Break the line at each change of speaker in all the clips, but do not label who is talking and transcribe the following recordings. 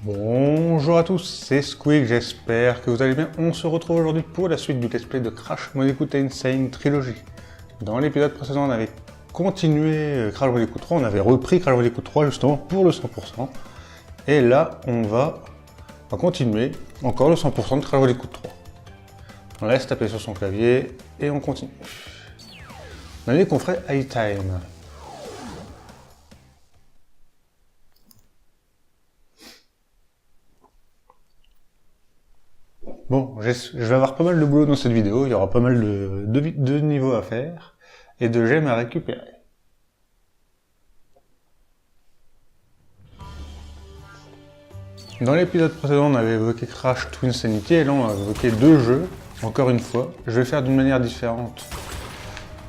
Bonjour à tous, c'est Squeak, j'espère que vous allez bien. On se retrouve aujourd'hui pour la suite du let's play de Crash Bandicoot Insane Trilogy. Dans l'épisode précédent, on avait continué Crash Bandicoot 3, on avait repris Crash Bandicoot 3 justement pour le 100%. Et là, on va continuer encore le 100% de Crash Bandicoot 3. On laisse taper sur son clavier et on continue. On a dit qu'on ferait High Time. Bon, je vais avoir pas mal de boulot dans cette vidéo, il y aura pas mal de niveaux à faire, et de gemmes à récupérer. Dans l'épisode précédent, on avait évoqué Crash Twinsanity, et là on a évoqué deux jeux, encore une fois. Je vais faire d'une manière différente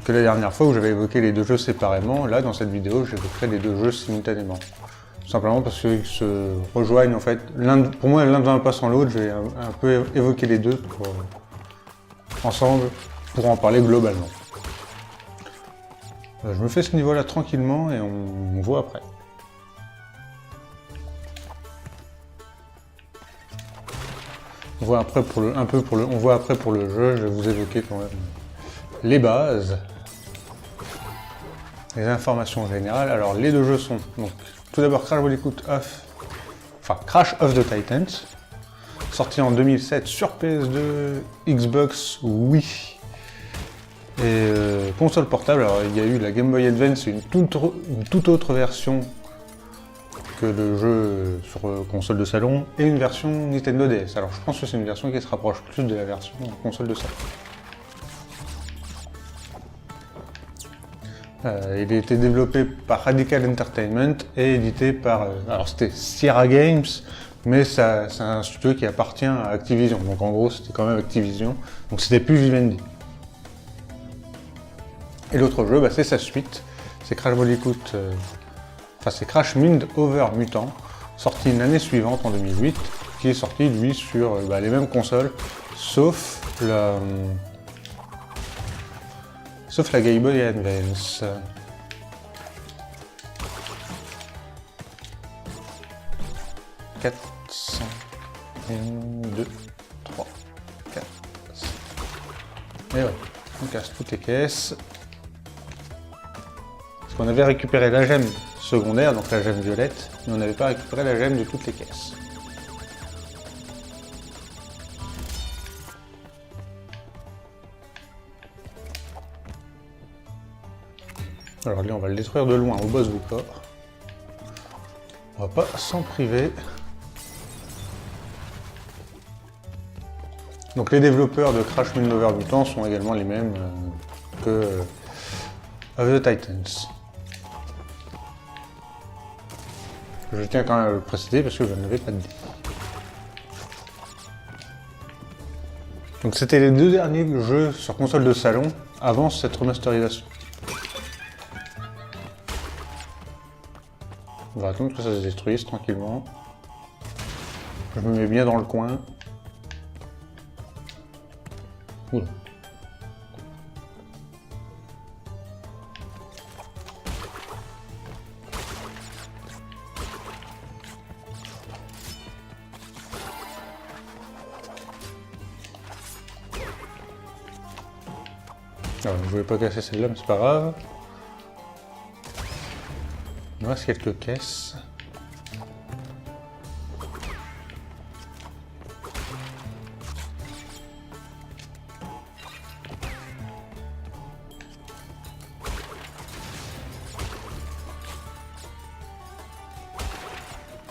que la dernière fois où j'avais évoqué les deux jeux séparément. Là, dans cette vidéo, j'évoquerai les deux jeux simultanément. Tout simplement parce qu'ils se rejoignent en fait. Pour moi, l'un ne va pas sans l'autre. Je vais un peu évoquer les deux ensemble pour en parler globalement. Je me fais ce niveau-là tranquillement et on voit après. On voit après pour le jeu. Je vais vous évoquer quand même les bases, les informations générales. Alors les deux jeux sont donc tout d'abord Crash of the Titans, sorti en 2007 sur PS2, Xbox, Wii et console portable. Alors il y a eu la Game Boy Advance, une toute autre version que le jeu sur console de salon, et une version Nintendo DS. Alors je pense que c'est une version qui se rapproche plus de la version console de salon. Il a été développé par Radical Entertainment et édité par... alors c'était Sierra Games, mais c'est un studio qui appartient à Activision. Donc en gros c'était quand même Activision, donc c'était plus Vivendi. Et l'autre jeu, c'est sa suite, c'est Crash Bandicoot... c'est Crash Mind Over Mutant, sorti l'année suivante en 2008, qui est sorti lui sur les mêmes consoles, sauf la Game Boy Advance. « 400... 1, 2, 3, 4, 5... » Et ouais, on casse toutes les caisses. Parce qu'on avait récupéré la gemme secondaire, donc la gemme violette, mais on n'avait pas récupéré la gemme de toutes les caisses. Alors lui, on va le détruire de loin au boss du corps. On va pas s'en priver. Donc les développeurs de Crash Mind Over Mutant sont également les mêmes que of the Titans. Je tiens quand même à le préciser parce que je n'avais pas dit. Donc c'était les deux derniers jeux sur console de salon avant cette remasterisation. On va attendre que ça se détruise tranquillement. Je me mets bien dans le coin. Oula. Alors, je voulais pas casser celle-là, mais c'est pas grave. Il me reste quelques caisses.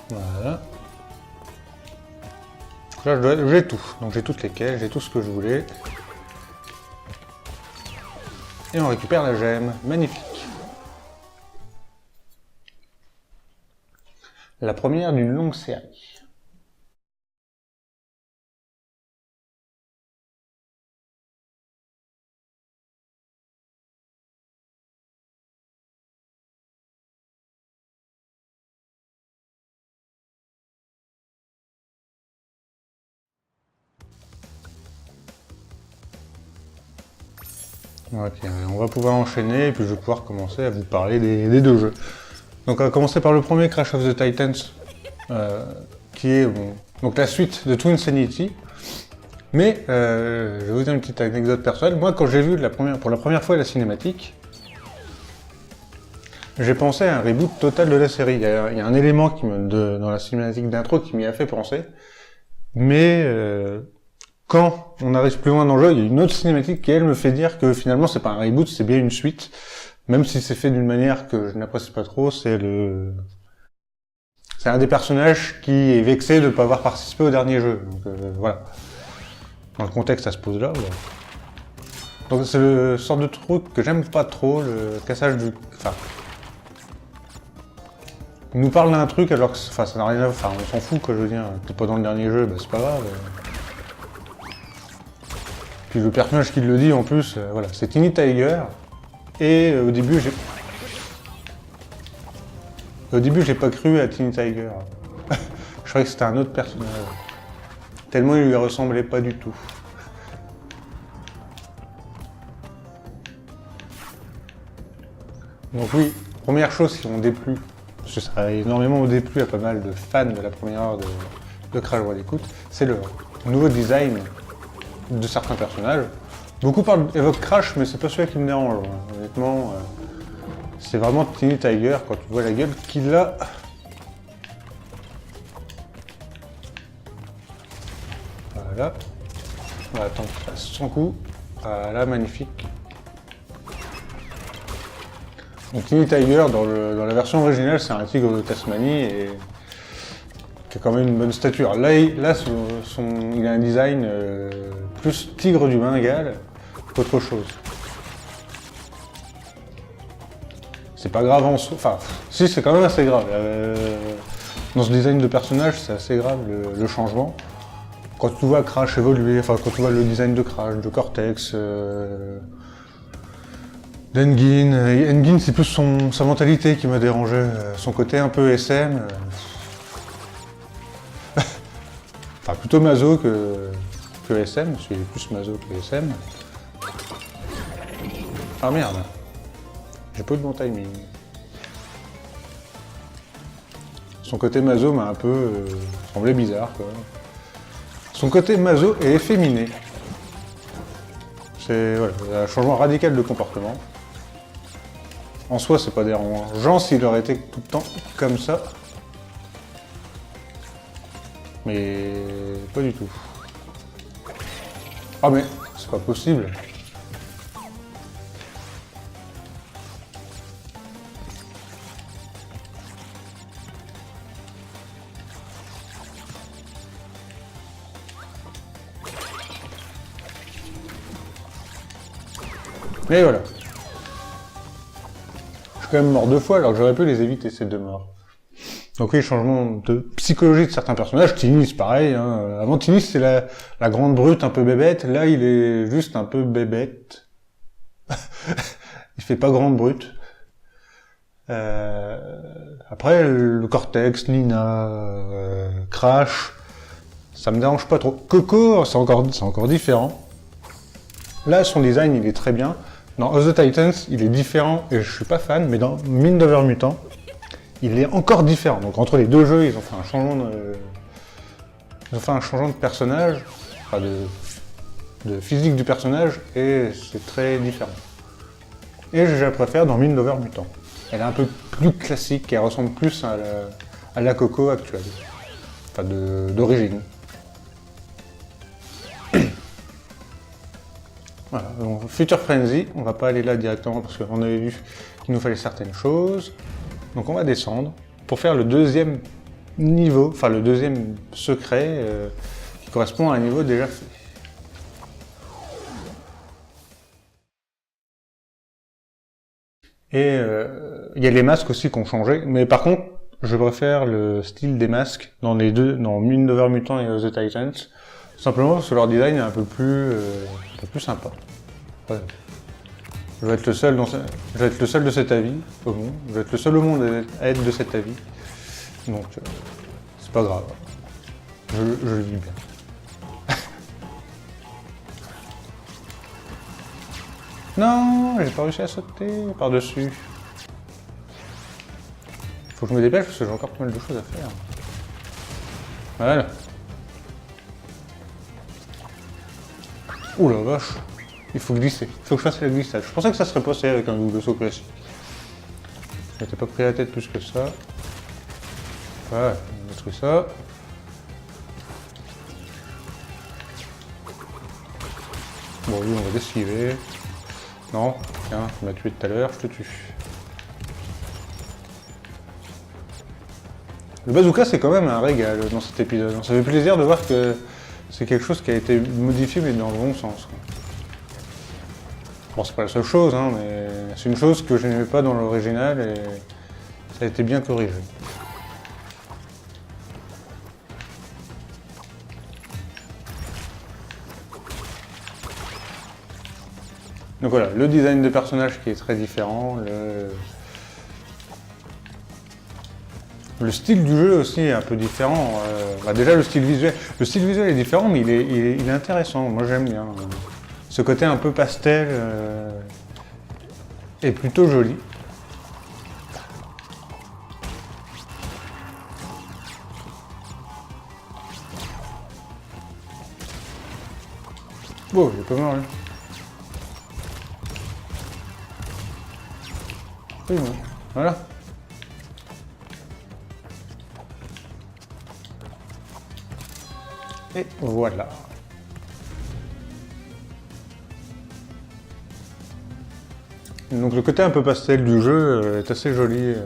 Voilà. Là, j'ai tout. Donc j'ai toutes les caisses, j'ai tout ce que je voulais. Et on récupère la gemme. Magnifique. La première d'une longue série. Ok, on va pouvoir enchaîner et puis je vais pouvoir commencer à vous parler des deux jeux. Donc on va commencer par le premier, Crash of the Titans, qui est bon, donc la suite de Twin Insanity. Mais je vais vous dire une petite anecdote personnelle. Moi, quand j'ai vu pour la première fois la cinématique, j'ai pensé à un reboot total de la série. Il y a un élément dans la cinématique d'intro qui m'y a fait penser. Mais quand on arrive plus loin dans le jeu, il y a une autre cinématique qui, elle, me fait dire que finalement, c'est pas un reboot, c'est bien une suite. Même si c'est fait d'une manière que je n'apprécie pas trop, c'est un des personnages qui est vexé de ne pas avoir participé au dernier jeu. Donc voilà. Dans le contexte, ça se pose là. Ouais. Donc c'est le sort de truc que j'aime pas trop, le cassage du... Enfin... Il nous parle d'un truc alors que ça n'a rien à... Enfin, on s'en fout, quoi, je veux dire. T'es pas dans le dernier jeu, bah c'est pas grave. Puis le personnage qui le dit, en plus, voilà, c'est Tiny Tiger. Et au début, j'ai pas cru à Tiny Tiger. Je croyais que c'était un autre personnage. Tellement il lui ressemblait pas du tout. Donc oui, première chose qui m'ont déplu, parce que ça a énormément déplu à pas mal de fans de la première heure de Crash Bandicoot, c'est le nouveau design de certains personnages. Beaucoup évoquent Crash, mais c'est pas celui qui me dérange. Honnêtement, c'est vraiment Tiny Tiger quand tu vois la gueule qu'il a. Voilà. On va attendre qu'il fasse son coup. Voilà, magnifique. Donc Tiny Tiger, dans la version originale, c'est un tigre de Tasmanie et qui a quand même une bonne stature. Là il a un design plus tigre du Bengale qu'autre chose. C'est pas grave en soi. Enfin, si, c'est quand même assez grave. Dans ce design de personnage, c'est assez grave le changement. Quand tu vois Crash évoluer, enfin quand tu vois le design de Crash, de Cortex, d'Engin, Engin c'est plus sa mentalité qui m'a dérangé, son côté un peu SM. Enfin plutôt maso que SM, parce qu'il est plus maso que SM. Ah merde, j'ai pas eu de bon timing. Son côté maso m'a un peu semblé bizarre quoi. Son côté maso est efféminé. C'est un changement radical de comportement. En soi, c'est pas dérangeant s'il aurait été tout le temps comme ça. Mais pas du tout. Ah mais c'est pas possible. Mais voilà. Je suis quand même mort 2 fois alors que j'aurais pu les éviter ces 2 morts. Donc oui, changement de psychologie de certains personnages. Tinny, c'est pareil. Hein. Avant, Tinny, c'est la grande brute un peu bébête. Là, il est juste un peu bébête. Il fait pas grande brute. Après, le Cortex, Nina, Crash, ça me dérange pas trop. Coco, c'est encore différent. Là, son design, il est très bien. Dans Of the Titans, il est différent et je suis pas fan, mais dans Mind Over Mutant, il est encore différent. Donc entre les deux jeux, ils ont fait un changement de personnage, enfin de physique du personnage, et c'est très différent. Et je la préfère dans Mind Over Mutant. Elle est un peu plus classique, elle ressemble plus à la Coco actuelle, enfin d'origine. Voilà, donc Future Frenzy, on va pas aller là directement parce qu'on avait vu qu'il nous fallait certaines choses. Donc on va descendre pour faire le deuxième niveau, enfin le deuxième secret qui correspond à un niveau déjà fait. Et il y a les masques aussi qui ont changé, mais par contre, je préfère le style des masques dans les deux, dans Mind Over Mutant et The Titans, simplement parce que leur design est un peu plus sympa. Ouais. Je vais être le seul de cet avis au monde. Je vais être le seul au monde à être de cet avis. Donc, c'est pas grave. Je le vis bien. Non, j'ai pas réussi à sauter par-dessus. Faut que je me dépêche parce que j'ai encore pas mal de choses à faire. Voilà. Ouh la vache. Il faut glisser. Il faut que je fasse la glissade. Je pensais que ça serait passé avec un double saut classique. Je m'étais pas pris la tête plus que ça. Voilà, on détruit ça. Bon, lui, on va l'esquiver. Non, tiens, tu m'as tué tout à l'heure, je te tue. Le bazooka, c'est quand même un régal dans cet épisode. Ça fait plaisir de voir que c'est quelque chose qui a été modifié, mais dans le bon sens. Bon, c'est pas la seule chose, hein, mais c'est une chose que je n'aimais pas dans l'original et ça a été bien corrigé. Donc voilà, le design de personnage qui est très différent, le style du jeu aussi est un peu différent. Déjà le style visuel est différent, mais il est intéressant. Moi j'aime bien. Ce côté un peu pastel est plutôt joli. Oh, il est pas mort là. Oui, bon. Voilà. Et voilà. Donc le côté un peu pastel du jeu est assez joli.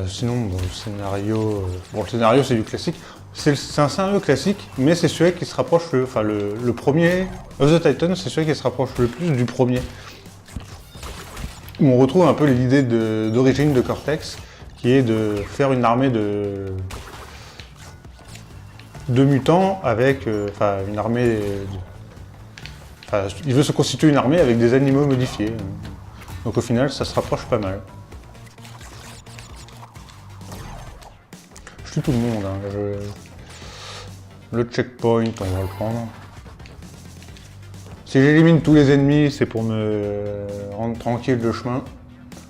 Sinon, bon, le scénario... Bon, le scénario c'est du classique. C'est un scénario classique, mais c'est celui qui se rapproche, le premier, of the Titan, c'est celui qui se rapproche le plus du premier. Où on retrouve un peu l'idée d'origine de Cortex, qui est de faire une armée de mutants avec, une armée... il veut se constituer une armée avec des animaux modifiés. Donc au final, ça se rapproche pas mal. Je tue tout le monde, hein. Le checkpoint, on va le prendre. Si j'élimine tous les ennemis, c'est pour me rendre tranquille le chemin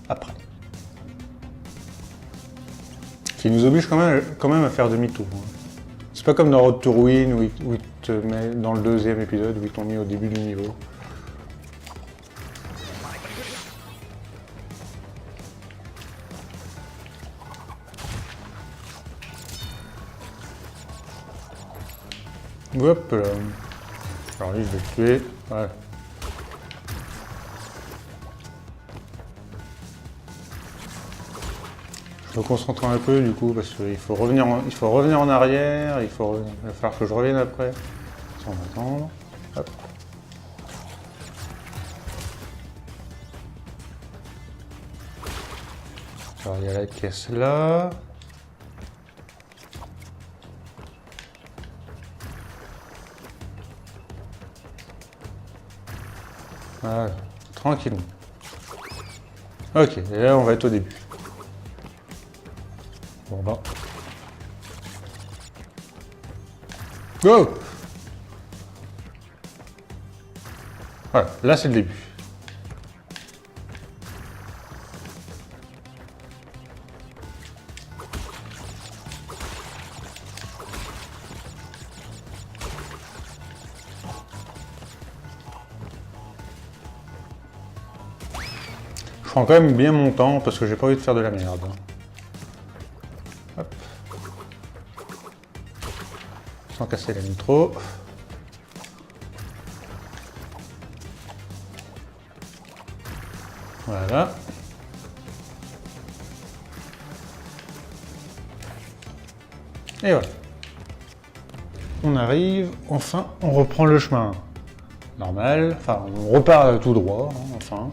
après. Qui nous oblige quand même à faire demi-tour. C'est pas comme dans Road to Ruin où ils te mettent dans le deuxième épisode, où ils t'ont mis au début du niveau. Hop là. Alors lui je vais le tuer. Voilà. Je me concentre un peu du coup parce qu'il faut revenir en arrière, il va falloir que je revienne après. Sans attendre. Hop. Alors il y a la caisse là. Voilà, tranquillement. Ok, et là on va être au début. Bon bah. Go! Voilà, là c'est le début. Je prends quand même bien mon temps parce que j'ai pas envie de faire de la merde. Hop. Sans casser la nitro. Voilà. Et voilà. On arrive, enfin, on reprend le chemin normal. Enfin, on repart tout droit, hein, enfin.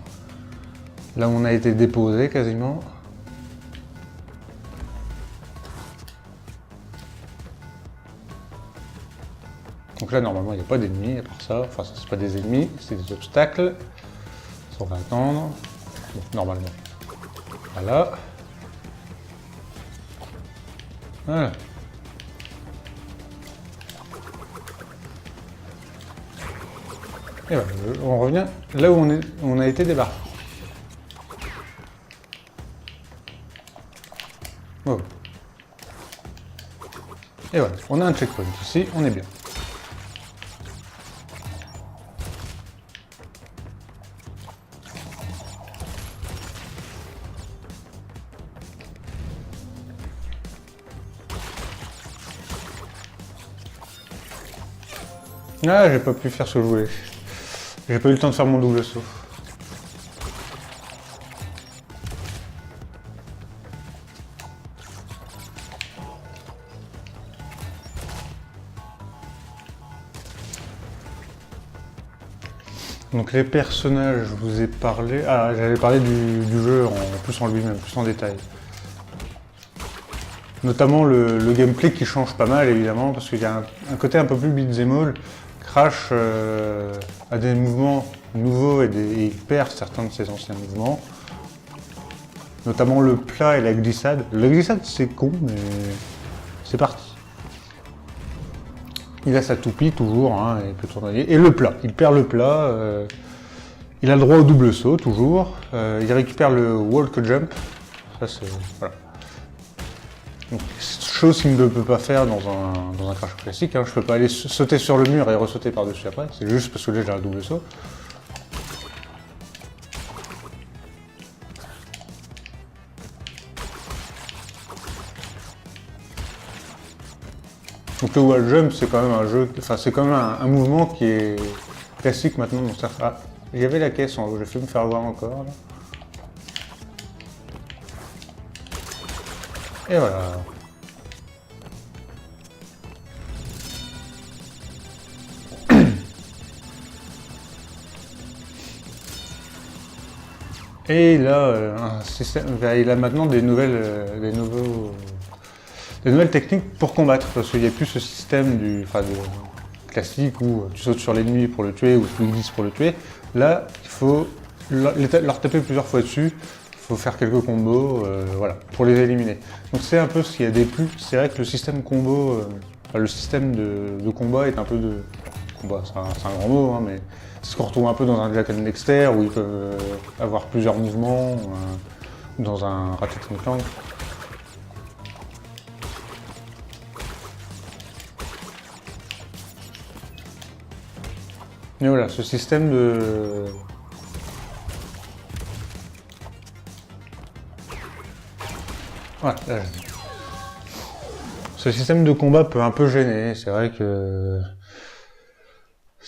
Là où on a été déposé quasiment. Donc là normalement il n'y a pas d'ennemis à part ça. Enfin c'est pas des ennemis, c'est des obstacles. Ça, on va attendre. Bon, normalement. Voilà. Voilà. Et voilà, on revient là où on a été débarqué. Oh. Et voilà, on a un checkpoint ici, on est bien. Ah, j'ai pas pu faire ce que je voulais. J'ai pas eu le temps de faire mon double saut. Donc les personnages, je vous ai parlé... Ah, j'allais parler du jeu plus en lui-même, plus en détail. Notamment le gameplay qui change pas mal, évidemment, parce qu'il y a un côté un peu plus beat'em all. Crash a des mouvements nouveaux et il perd certains de ses anciens mouvements. Notamment le plat et la glissade. La glissade, c'est con, mais c'est parti. Il a sa toupie toujours, hein, il peut tourner. Et le plat, il perd le plat. Il a le droit au double saut toujours. Il récupère le walk jump. Ça c'est voilà. Donc, chose qu'il ne peut pas faire dans un crash classique. Hein. Je peux pas aller sauter sur le mur et ressauter par-dessus après. C'est juste parce que là j'ai un double saut. Donc le wall jump, c'est quand même un jeu, enfin c'est quand même un mouvement qui est classique maintenant dans certains. Ah, il y avait la caisse en haut, j'ai fait me faire voir encore là. Et voilà. Et il a un système, il a maintenant des nouvelles techniques pour combattre, parce qu'il n'y a plus ce système classique où tu sautes sur l'ennemi pour le tuer ou tu glisses pour le tuer. Là, il faut leur taper plusieurs fois dessus, il faut faire quelques combos, voilà, pour les éliminer. Donc c'est un peu ce qu'il y a des plus. C'est vrai que le système combo, le système de combat est un peu de combat, c'est un grand mot, hein, mais c'est ce qu'on retrouve un peu dans un Jack and Dexter où ils peuvent avoir plusieurs mouvements, dans un Ratchet & Clank. Mais voilà, ce système de... Voilà, là, ce système de combat peut un peu gêner, c'est vrai que...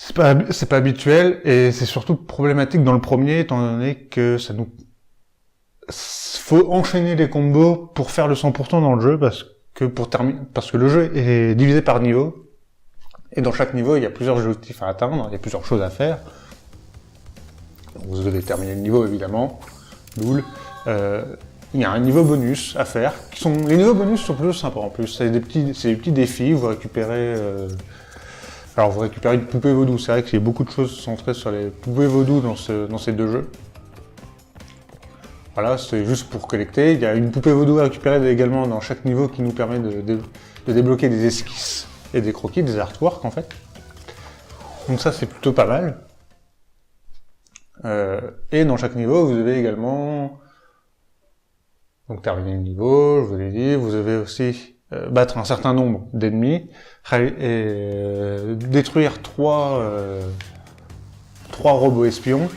C'est pas habituel, et c'est surtout problématique dans le premier, étant donné que ça nous... Faut enchaîner les combos pour faire le 100% dans le jeu, parce que le jeu est divisé par niveau. Et dans chaque niveau, il y a plusieurs objectifs à atteindre, il y a plusieurs choses à faire. Vous devez terminer le niveau, évidemment. Loul. Il y a un niveau bonus à faire. Les niveaux bonus sont plutôt sympas en plus. C'est des petits défis. Vous récupérez... Alors, vous récupérez une poupée vaudou. C'est vrai qu'il y a beaucoup de choses centrées sur les poupées vaudou dans ces deux jeux. Voilà, c'est juste pour collecter. Il y a une poupée vaudou à récupérer également dans chaque niveau qui nous permet de débloquer des esquisses et des croquis, des artworks en fait. Donc ça c'est plutôt pas mal. Et dans chaque niveau vous avez également donc terminer le niveau, je vous l'ai dit, vous avez aussi battre un certain nombre d'ennemis et détruire trois robots espions.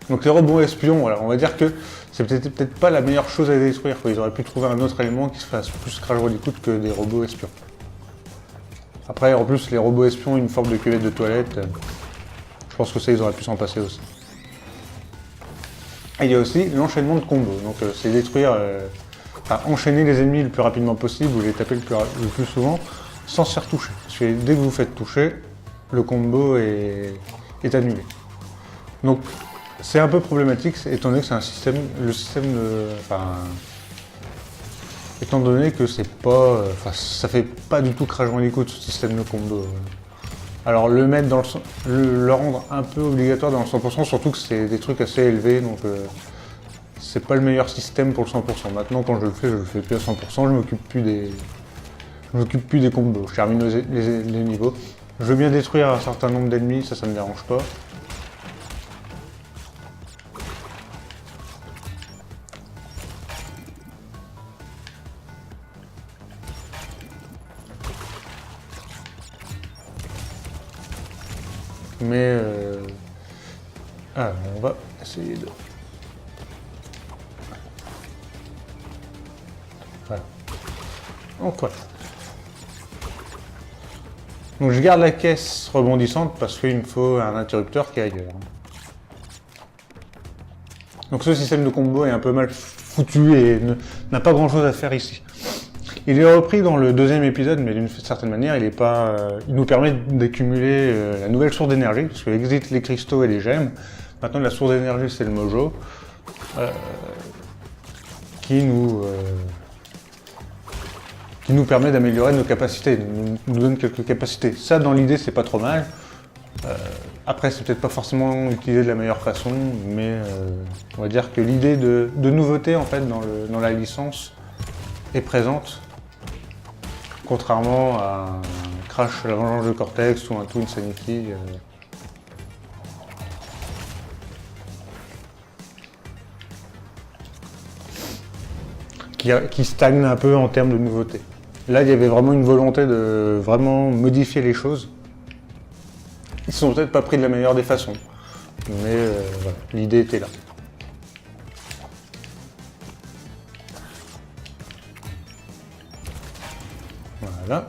Donc les robots espions, voilà, on va dire que c'est peut-être pas la meilleure chose à détruire, quoi. Ils auraient pu trouver un autre élément qui se fasse plus Crash Bandicoot que des robots espions. Après, en plus, les robots espions ont une forme de cuvette de toilette. Je pense que ça, ils auraient pu s'en passer aussi. Et il y a aussi l'enchaînement de combos. Donc c'est détruire, enchaîner les ennemis le plus rapidement possible ou les taper le plus souvent sans se faire toucher. Parce que dès que vous faites toucher, le combo est annulé. Donc c'est un peu problématique, étant donné que c'est étant donné que c'est pas, ça fait pas du tout Crash Bandicoot ce système de combo. Alors le mettre le rendre un peu obligatoire dans le 100%, surtout que c'est des trucs assez élevés, donc c'est pas le meilleur système pour le 100%. Maintenant quand je le fais plus à 100%, je m'occupe plus des combos, je termine les niveaux. Je veux bien détruire un certain nombre d'ennemis, ça me dérange pas. Mais alors, on va essayer de... Voilà. Donc voilà. Donc je garde la caisse rebondissante parce qu'il me faut un interrupteur qui est ailleurs. Donc ce système de combo est un peu mal foutu et n'a pas grand chose à faire ici. Il est repris dans le deuxième épisode, mais d'une certaine manière, il nous permet d'accumuler la nouvelle source d'énergie, parce que exit les cristaux et les gemmes. Maintenant, la source d'énergie, c'est le mojo, qui nous permet d'améliorer nos capacités, nous donne quelques capacités. Ça, dans l'idée, c'est pas trop mal. Après, c'est peut-être pas forcément utilisé de la meilleure façon, mais on va dire que l'idée de nouveauté, en fait, dans la licence est présente. Contrairement à un Crash la vengeance de Cortex ou un Toon Sanity. Qui stagne un peu en termes de nouveauté. Là, il y avait vraiment une volonté de vraiment modifier les choses. Ils ne sont peut-être pas pris de la meilleure des façons, mais voilà, l'idée était là. Voilà.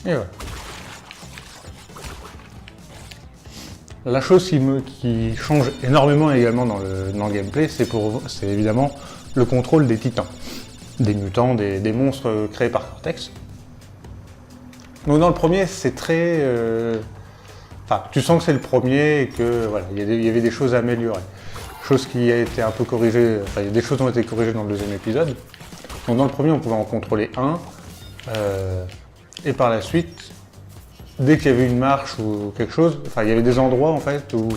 Et voilà. La chose qui change énormément également dans le gameplay, c'est évidemment le contrôle des titans, des mutants, des monstres créés par Cortex. Donc dans le premier, c'est très... Enfin, tu sens que c'est le premier et que voilà, il y avait des choses à améliorer. Chose qui a été un peu corrigée, enfin, il y a des choses qui ont été corrigées dans le deuxième épisode. Donc dans le premier, on pouvait en contrôler un. Et par la suite, dès qu'il y avait une marche ou quelque chose, enfin il y avait des endroits en fait où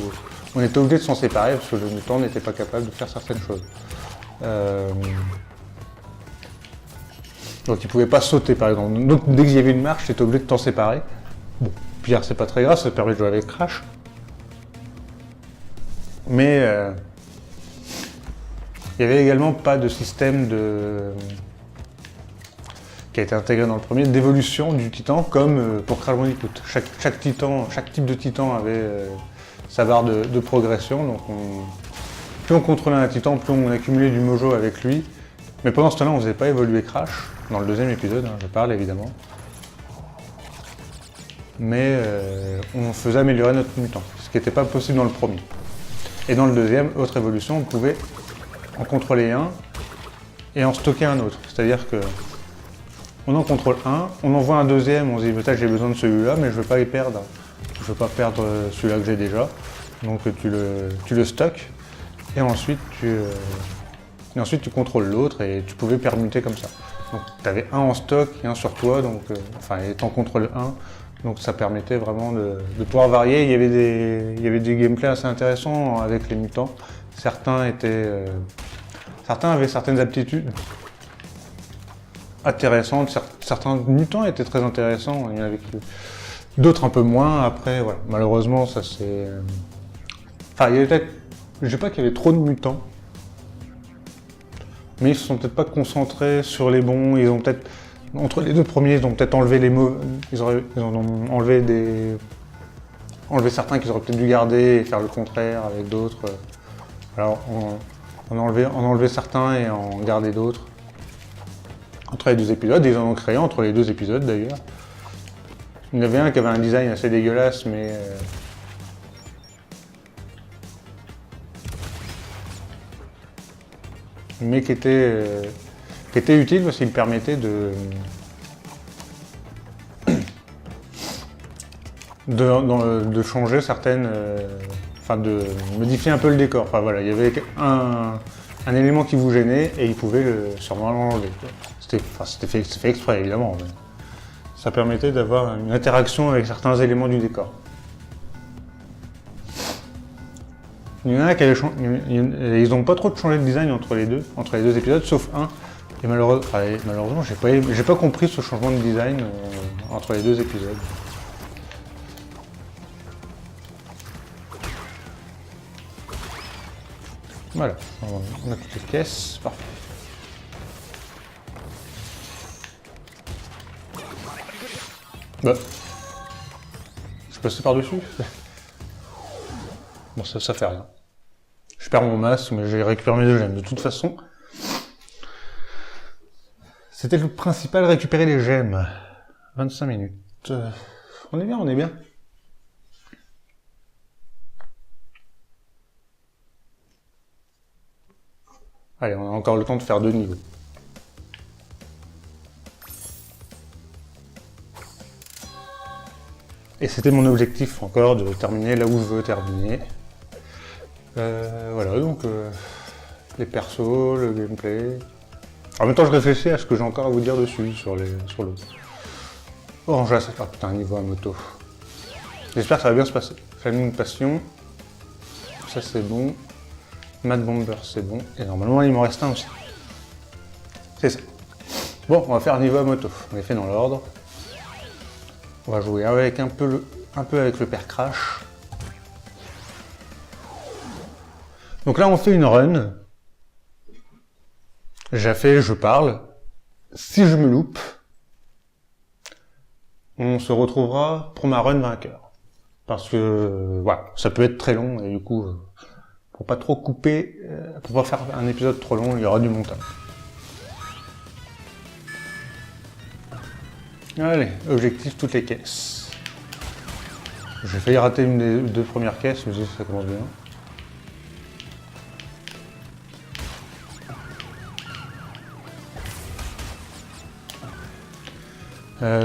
on était obligé de s'en séparer parce que le mutant n'était pas capable de faire certaines choses. Donc il pouvait pas sauter par exemple. Donc dès qu'il y avait une marche, tu étais obligé de t'en séparer. Bon, Pierre c'est pas très grave, ça permet de jouer avec Crash. Mais il y avait également pas de système qui a été intégré dans le premier, d'évolution du titan, comme pour Crash Bandicoot. Chaque type de titan avait sa barre de progression, donc plus on contrôlait un titan, plus on accumulait du mojo avec lui. Mais pendant ce temps-là, on ne faisait pas évoluer Crash, dans le deuxième épisode, je parle évidemment. Mais on faisait améliorer notre mutant, ce qui n'était pas possible dans le premier. Et dans le deuxième, autre évolution, on pouvait en contrôler un et en stocker un autre. C'est-à-dire que on en contrôle un, on en voit un deuxième, on se dit peut-être j'ai besoin de celui-là, mais je ne veux pas y perdre. Je ne veux pas perdre celui-là que j'ai déjà. Donc tu le stockes et ensuite tu contrôles l'autre et tu pouvais permuter comme ça. Donc tu avais un en stock et un sur toi, donc enfin et t'en contrôles un. Donc ça permettait vraiment de pouvoir varier. Il y avait des gameplays assez intéressants avec les mutants. Certains avaient certaines aptitudes intéressantes. Certains mutants étaient très intéressants. Il y en avait d'autres un peu moins. Après, voilà. Malheureusement, ça c'est... Enfin, il y avait peut-être... Je sais pas qu'il y avait trop de mutants. Mais ils se sont peut-être pas concentrés sur les bons. Ils ont peut-être... Entre les deux premiers, ils ont peut-être enlevé les mots. Ils ont enlevé certains qu'ils auraient peut-être dû garder et faire le contraire avec d'autres. Alors, on a enlevé certains et en gardé d'autres. Entre les deux épisodes, ils en ont créé entre les deux épisodes d'ailleurs. Il y en avait un qui avait un design assez dégueulasse, mais qui était utile parce qu'il permettait de changer certaines, enfin de modifier un peu le décor. Enfin voilà, il y avait un élément qui vous gênait et il pouvait sûrement l'enlever. C'était fait exprès évidemment, mais ça permettait d'avoir une interaction avec certains éléments du décor. Il y en a qui ils n'ont pas trop changé de design entre les deux épisodes, sauf un. Et malheureusement, j'ai pas compris ce changement de design entre les deux épisodes. Voilà, on a toutes les caisses, parfait. Bah. Je suis passé par-dessus. Bon, ça fait rien. Je perds mon masque, mais j'ai récupéré mes 2 gemmes. De toute façon, c'était le principal, récupérer les gemmes. 25 minutes. On est bien, on est bien. Allez, on a encore le temps de faire 2 niveaux. Et c'était mon objectif encore, de terminer là où je veux terminer. Voilà, donc les persos, le gameplay. En même temps, je réfléchis à ce que j'ai encore à vous dire dessus, sur le... Orange là, ah putain, un niveau à moto. J'espère que ça va bien se passer. Flaming Passion. Ça, c'est bon. Mad Bomber, c'est bon. Et normalement, il m'en reste un aussi. C'est ça. Bon, on va faire un niveau à moto. On les fait dans l'ordre. On va jouer avec un peu avec le père Crash. Donc là, on fait une run. Je parle. Si je me loupe, on se retrouvera pour ma run vainqueur. Parce que, voilà, ça peut être très long, et du coup, pour pas trop couper, pour pas faire un épisode trop long, il y aura du montage. Allez, objectif, toutes les caisses. J'ai failli rater une des 2 premières caisses, mais ça commence bien.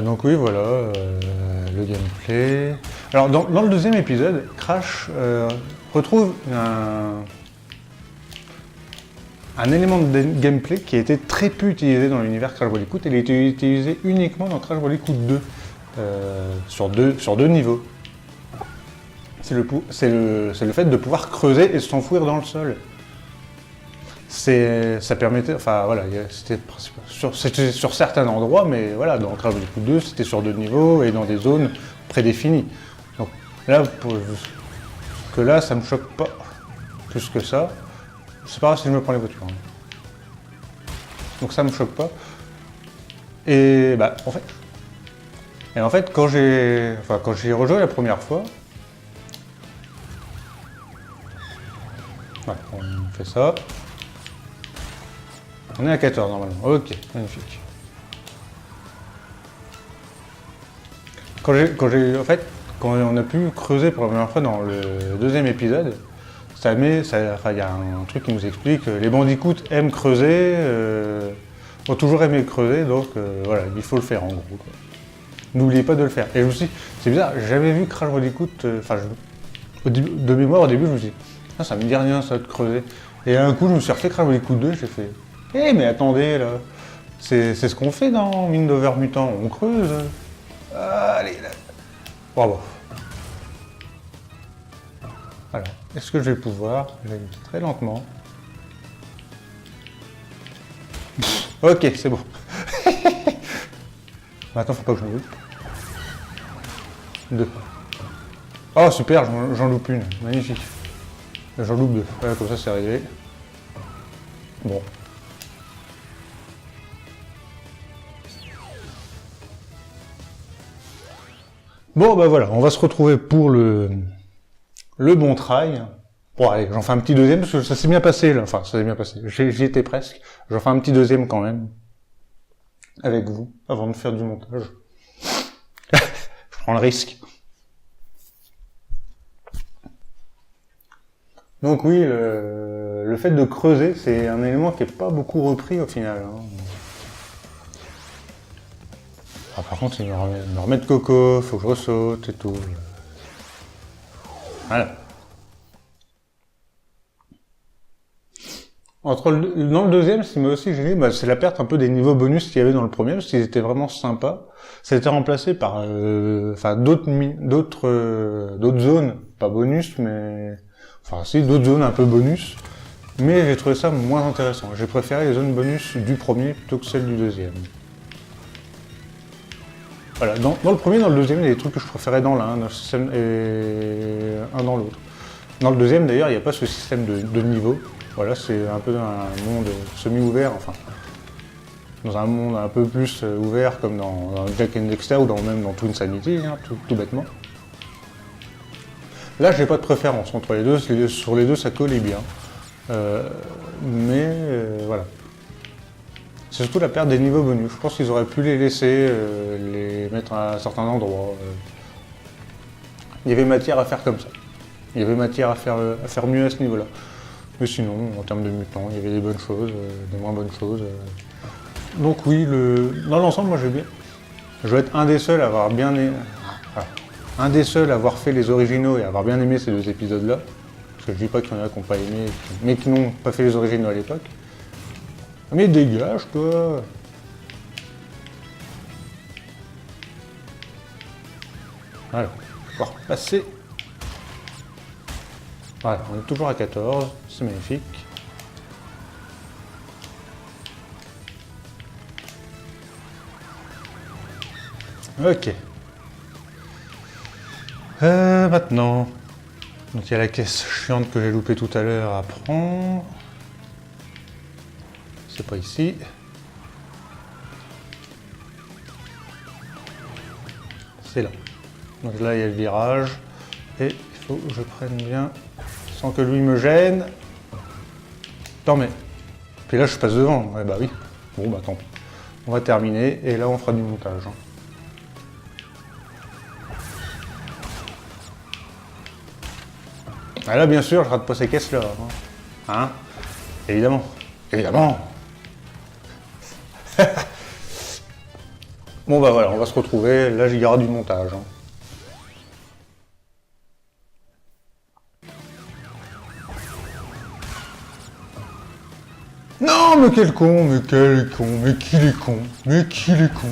Donc oui, voilà, le gameplay. Alors, dans le 2e épisode, Crash retrouve un élément de gameplay qui a été très peu utilisé dans l'univers Crash Bandicoot. Il a été utilisé uniquement dans Crash Bandicoot 2, sur deux niveaux. C'est le fait de pouvoir creuser et s'enfouir dans le sol. Ça permettait, enfin voilà, c'était sur certains endroits, mais voilà, dans Crash Bandicoot 2, c'était sur 2 niveaux et dans des zones prédéfinies. Donc là, ça me choque pas plus que ça. C'est pas grave si je me prends les voitures. Hein. Donc ça me choque pas. Et bah en fait, quand j'ai rejoué la première fois, ouais, on fait ça. On est à 14 normalement. Ok, magnifique. Quand on a pu creuser pour la première fois dans le 2e épisode, il y a un truc qui nous explique que les bandicoots aiment creuser, ont toujours aimé creuser, donc voilà, il faut le faire en gros. N'oubliez pas de le faire. Et je me suis dit, c'est bizarre, j'avais vu Crash Bandicoot, de mémoire au début, je me suis dit, ah, ça me dit rien ça de creuser. Et un coup, je me suis refait Crash Bandicoot 2, j'ai fait, mais attendez là, c'est ce qu'on fait dans Mind Over Mutant, on creuse. Allez là. Bravo. Alors, est-ce que je vais pouvoir? Je vais très lentement. Ok, c'est bon. Maintenant, faut pas que je me loupe. 2. Oh, super, j'en loupe une. Magnifique. J'en loupe 2. Voilà, comme ça, c'est arrivé. Bon. Bon, bah voilà, on va se retrouver pour le bon trail. Bon, allez, j'en fais un petit 2e, parce que ça s'est bien passé, là. Enfin, ça s'est bien passé. J'y étais presque. J'en fais un petit 2e quand même. Avec vous, avant de faire du montage. Je prends le risque. Donc oui, le fait de creuser, c'est un élément qui n'est pas beaucoup repris au final. Hein. Ah, par contre, il me remet de coco, faut que je ressaute et tout. Voilà. Dans le 2e, ce qui m'a aussi gêné, c'est la perte un peu des niveaux bonus qu'il y avait dans le premier, parce qu'ils étaient vraiment sympas. Ça a été remplacé par d'autres zones, pas bonus, mais... Enfin si, d'autres zones un peu bonus. Mais j'ai trouvé ça moins intéressant. J'ai préféré les zones bonus du premier plutôt que celles du 2e. Voilà, dans le premier, dans le 2e, il y a des trucs que je préférais dans l'un, et un dans l'autre. Dans le 2e, d'ailleurs, il n'y a pas ce système de niveau. Voilà, c'est un peu un monde semi-ouvert, enfin, dans un monde un peu plus ouvert comme dans Jack and Dexter ou même dans Toon Sanity, hein, tout bêtement. Là, j'ai pas de préférence entre les deux, sur les deux ça collait bien. Voilà. C'est surtout la perte des niveaux bonus. Je pense qu'ils auraient pu les laisser, les mettre à un certain endroit. Il y avait matière à faire comme ça. Il y avait matière à faire mieux à ce niveau-là. Mais sinon, en termes de mutants, il y avait des bonnes choses, des moins bonnes choses. Donc oui, dans l'ensemble, moi j'ai bien. Je dois être un des seuls à avoir bien aimé. Un des seuls à avoir fait les originaux et à avoir bien aimé ces deux épisodes-là. Parce que je dis pas qu'il y en a qui n'ont pas aimé, mais qui n'ont pas fait les originaux à l'époque. Mais dégage, toi! Voilà, on va pouvoir passer. Voilà, on est toujours à 14, c'est magnifique. Ok. Maintenant. Donc il y a la caisse chiante que j'ai loupée tout à l'heure à prendre. C'est pas ici. C'est là. Donc là il y a le virage. Et il faut que je prenne bien sans que lui me gêne. Non mais. Puis là je passe devant. Ouais bah oui. Bon bah tant pis. On va terminer et là on fera du montage. Ah là bien sûr je rate pas ces caisses là. Hein, évidemment. Évidemment. Bon bah voilà, on va se retrouver, là j'y aura du montage. Non mais quel con, mais quel con, mais qui est con, mais qui est con.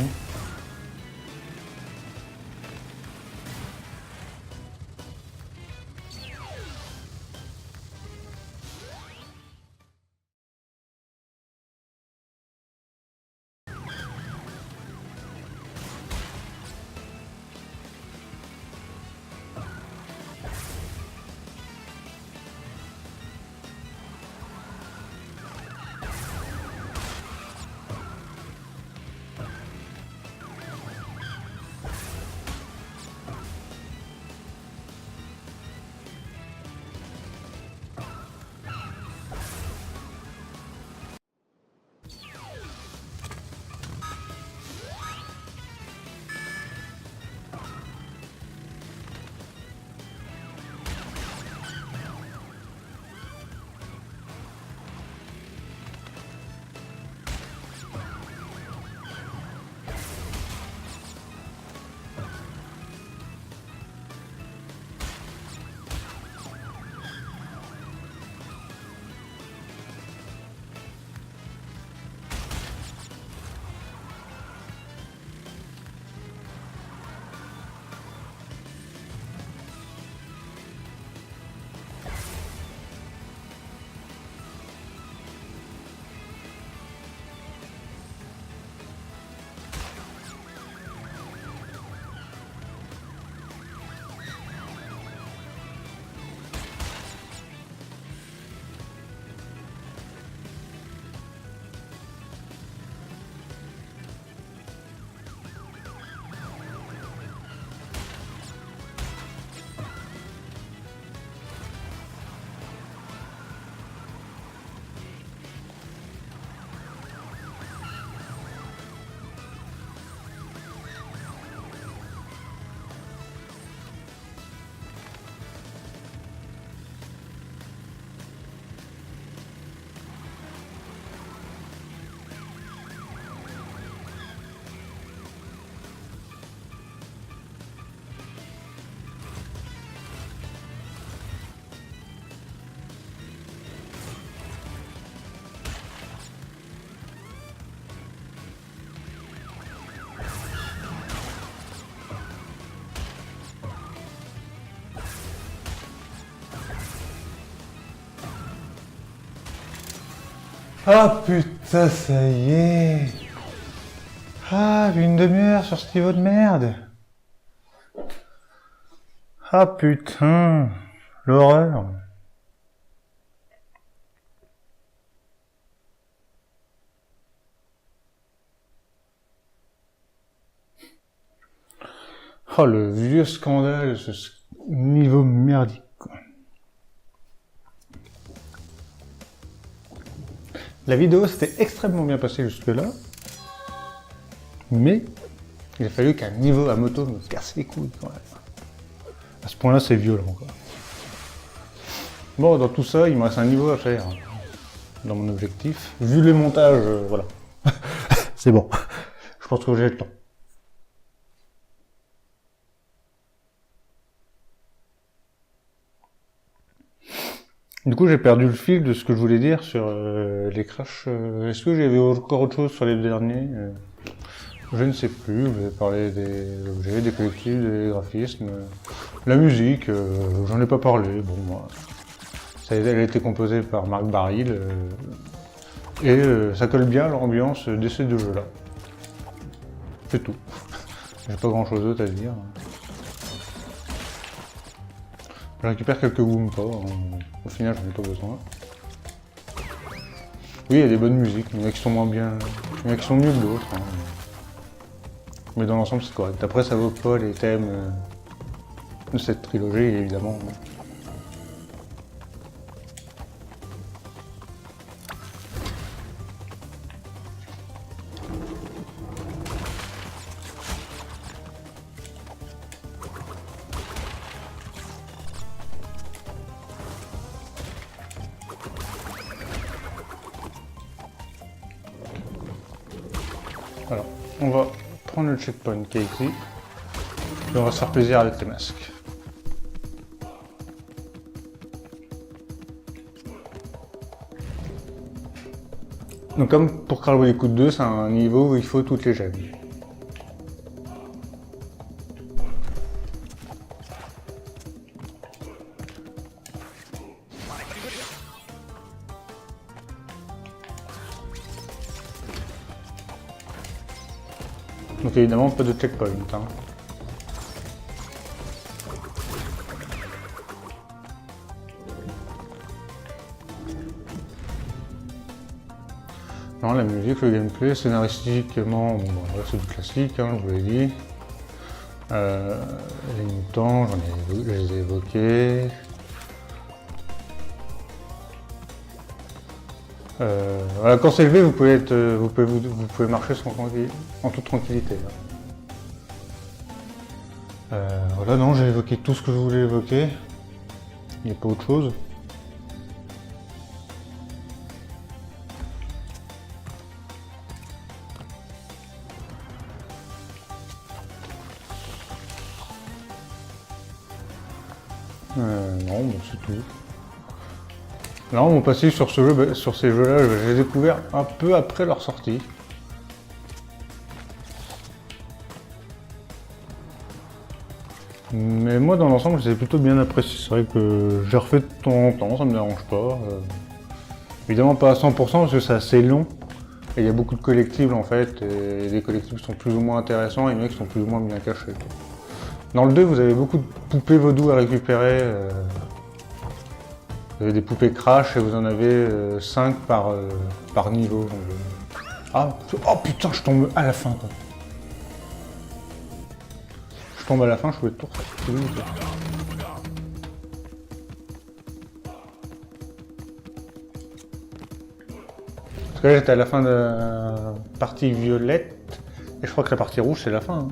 Ah putain, ça y est. Ah, une demi-heure sur ce niveau de merde. Ah putain, l'horreur. Oh, le vieux scandale, ce niveau merdique, quoi. La vidéo s'était extrêmement bien passée jusque-là, mais il a fallu qu'un niveau à moto me casse les couilles quand même. À ce point-là, c'est violent, quoi. Bon, dans tout ça, il me reste un niveau à faire dans mon objectif. Vu le montage, voilà. C'est bon. Je pense que j'ai le temps. Du coup, j'ai perdu le fil de ce que je voulais dire sur les crashs. Est-ce que j'avais encore autre chose sur les derniers je ne sais plus. J'ai parlé des objets, des collectifs, des graphismes, la musique. J'en ai pas parlé. Bon, moi, elle a été composée par Marc Baril et ça colle bien à l'ambiance de ces deux jeux-là. C'est tout. J'ai pas grand-chose d'autre à dire. Je récupère quelques Wumpa, au final j'en ai pas besoin. Oui, il y a des bonnes musiques, il y en a qui sont moins bien, il y en a qui sont mieux que d'autres. Hein. Mais dans l'ensemble c'est correct. Après ça vaut pas les thèmes de cette trilogie évidemment. Alors, on va prendre le checkpoint qui est ici, et on va se faire plaisir avec les masques. Donc comme pour Crash Bandicoot 2, c'est un niveau où il faut toutes les gemmes. Donc évidemment pas de checkpoint. Hein. Non, la musique, le gameplay, scénaristiquement, bon, bah, c'est du classique, hein, je vous l'ai dit. Les mutants, je les ai évoqués. Voilà, quand c'est élevé, vous pouvez marcher en toute tranquillité. Voilà, non, j'ai évoqué tout ce que je voulais évoquer. Il n'y a pas autre chose. Non, bon, c'est tout. Là, mon passif sur ce jeu, sur ces jeux-là, je les ai découverts un peu après leur sortie. Mais moi, dans l'ensemble, je les ai plutôt bien appréciés. C'est vrai que je les refais de temps en temps, ça me dérange pas. Évidemment pas à 100% parce que c'est assez long. Et il y a beaucoup de collectibles en fait, et les collectibles sont plus ou moins intéressants et les mecs sont plus ou moins bien cachés. Dans le 2, vous avez beaucoup de poupées vaudou à récupérer. Vous avez des poupées Crash et vous en avez 5 par niveau. Donc, ah, oh putain, je tombe à la fin quoi. Je tombe à la fin, je pouvais tout refaire. Parce que là j'étais à la fin de la partie violette, et je crois que la partie rouge c'est la fin. Hein.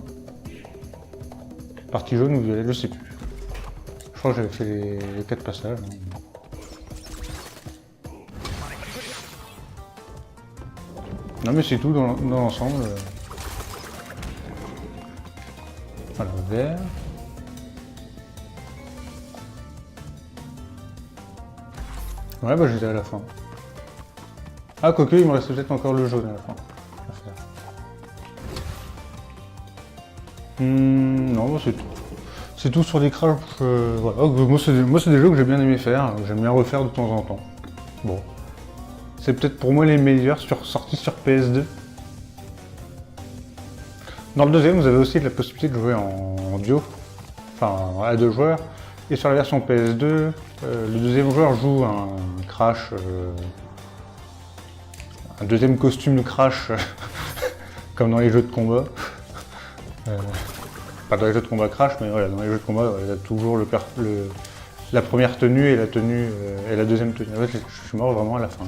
Partie jaune ou violette, je sais plus. Je crois que j'avais fait les 4 passages. Non mais c'est tout dans l'ensemble. Voilà, vert. Ouais bah j'étais à la fin. Ah quoique il me reste peut-être encore le jaune à la fin. Non bah c'est tout. C'est tout sur les Crash. Voilà. Moi c'est des jeux que j'ai bien aimé faire, j'aime bien refaire de temps en temps. Bon. C'est peut-être pour moi les meilleurs sortis sur PS2. Dans le deuxième, vous avez aussi la possibilité de jouer en duo, enfin à 2 joueurs. Et sur la version PS2, le deuxième joueur joue un Crash, un deuxième costume de Crash, comme dans les jeux de combat. Pas dans les jeux de combat Crash, mais voilà, dans les jeux de combat, il y a toujours la première tenue et la tenue et la deuxième tenue. En fait, je suis mort vraiment à la fin.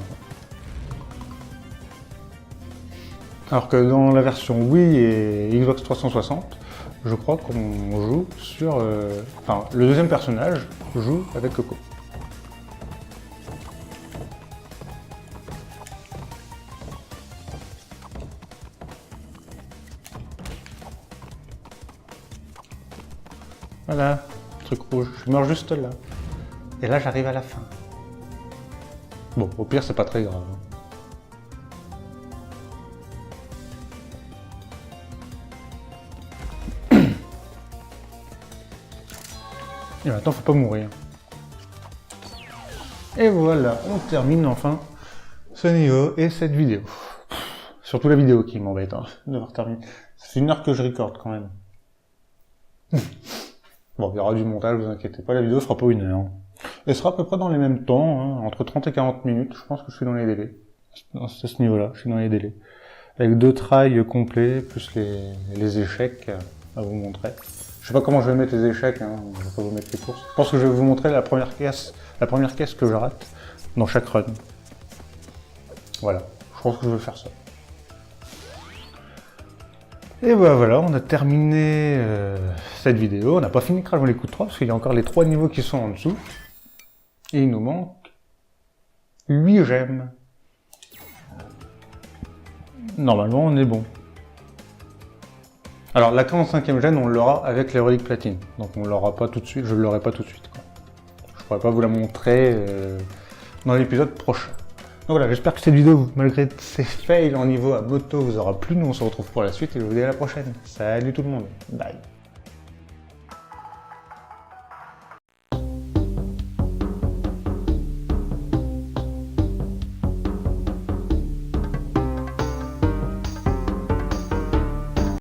Alors que dans la version Wii et Xbox 360, je crois qu'on joue sur... Enfin, le deuxième personnage joue avec Coco. Voilà, truc rouge. Je meurs juste là. Et là, j'arrive à la fin. Bon, au pire, c'est pas très grave. Et maintenant, faut pas mourir. Et voilà, on termine enfin ce niveau et cette vidéo. Surtout la vidéo qui m'embête, hein, de devoir terminer. C'est 1 heure que je recorde quand même. Bon, il y aura du montage, vous inquiétez pas, la vidéo fera pas 1 heure. Elle sera à peu près dans les mêmes temps, hein, entre 30 et 40 minutes, je pense que je suis dans les délais. À ce niveau-là, je suis dans les délais. Avec 2 trails complets, plus les échecs à vous montrer. Je sais pas comment je vais mettre les échecs, hein, je vais pas vous mettre les courses. Je pense que je vais vous montrer la première caisse que je rate dans chaque run. Voilà, je pense que je vais faire ça. Et voilà, on a terminé cette vidéo. On n'a pas fini Crash Bandicoot 3 parce qu'il y a encore les 3 niveaux qui sont en dessous. Et il nous manque 8 gemmes. Normalement, on est bon. Alors, la 45e gemme, on l'aura avec les reliques platine. Donc, on l'aura pas tout de suite. Je ne l'aurai pas tout de suite, quoi. Je pourrais pas vous la montrer dans l'épisode prochain. Donc voilà, j'espère que cette vidéo, malgré ses fails en niveau à moto, vous aura plu. Nous, on se retrouve pour la suite et je vous dis à la prochaine. Salut tout le monde. Bye.